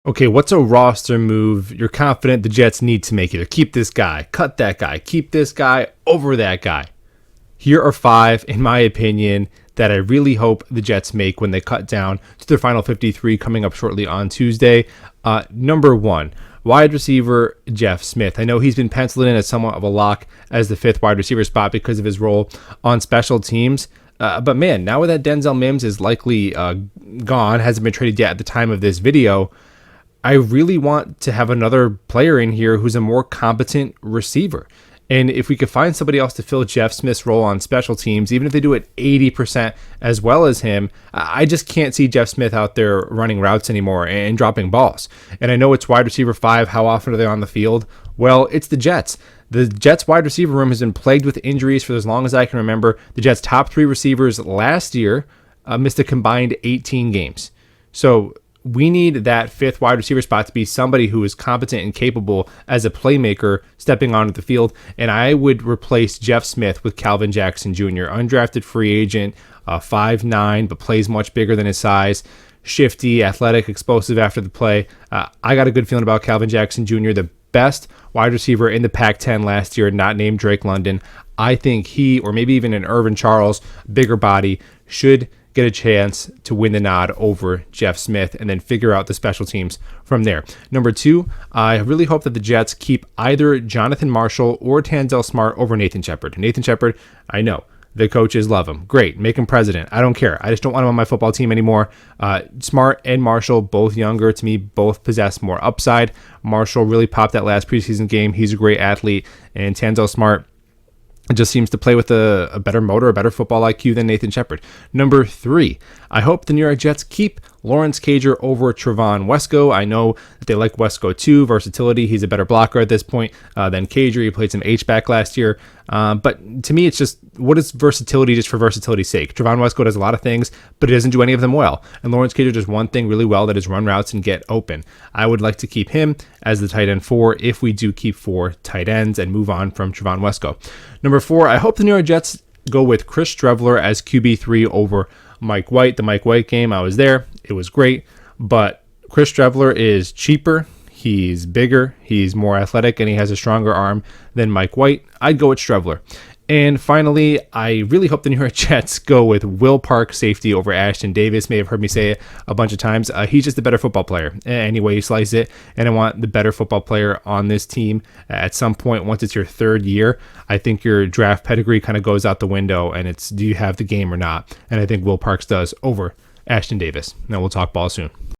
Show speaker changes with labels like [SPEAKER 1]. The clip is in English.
[SPEAKER 1] Okay, what's a roster move you're confident the Jets need to make? Either keep this guy, cut that guy, keep this guy over that guy. Here are five, in my opinion, that I really hope the Jets make when they cut down to their final 53 coming up shortly on Tuesday. Number one, wide receiver Jeff Smith. I know he's been penciled in as somewhat of a lock as the fifth wide receiver spot because of his role on special teams. But man, now that Denzel Mims is likely gone, hasn't been traded yet at the time of this video, I really want to have another player in here who's a more competent receiver. And if we could find somebody else to fill Jeff Smith's role on special teams, even if they do it 80% as well as him, I just can't see Jeff Smith out there running routes anymore and dropping balls. And I know it's wide receiver 5. How often are they on the field? Well, it's the Jets. The Jets wide receiver room has been plagued with injuries for as long as I can remember. The Jets' top 3 receivers last year missed a combined 18 games. So we need that fifth wide receiver spot to be somebody who is competent and capable as a playmaker stepping onto the field. And I would replace Jeff Smith with Calvin Jackson Jr., undrafted free agent, 5'9", but plays much bigger than his size, shifty, athletic, explosive after the play. I got a good feeling about Calvin Jackson Jr., the best wide receiver in the Pac-10 last year, not named Drake London. I think he, or maybe even an Irvin Charles, bigger body, should get a chance to win the nod over Jeff Smith and then figure out the special teams from there. Number 2, I really hope that the Jets keep either Jonathan Marshall or Tanzel Smart over Nathan Shepard. Nathan Shepard, I know the coaches love him. Great, make him president. I don't care. I just don't want him on my football team anymore. Smart and Marshall, both younger to me, both possess more upside. Marshall really popped that last preseason game. He's a great athlete. And Tanzel Smart just seems to play with a better motor, a better football IQ than Nathan Shepard. Number 3, I hope the New York Jets keep Lawrence Cager over Trevon Wesco. I know that they like Wesco too, versatility. He's a better blocker at this point than Cager. He played some H-back last year. But to me, it's just, what is versatility just for versatility's sake? Trevon Wesco does a lot of things, but he doesn't do any of them well. And Lawrence Cager does one thing really well, that is run routes and get open. I would like to keep him as the tight end 4 if we do keep 4 tight ends and move on from Trevon Wesco. Number 4, I hope the New York Jets go with Chris Streveler as QB3 over Mike White. The Mike White game, I was there. It was great. But Chris Streveler is cheaper. He's bigger. He's more athletic, and he has a stronger arm than Mike White. I'd go with Streveler. And finally, I really hope the New York Jets go with Will Park, safety, over Ashton Davis. May have heard me say it a bunch of times. He's just a better football player, any way you slice it. And I want the better football player on this team. At some point, once it's your 3rd year, I think your draft pedigree kind of goes out the window, and it's, do you have the game or not? And I think Will Parks does over Ashton Davis. Now we'll talk ball soon.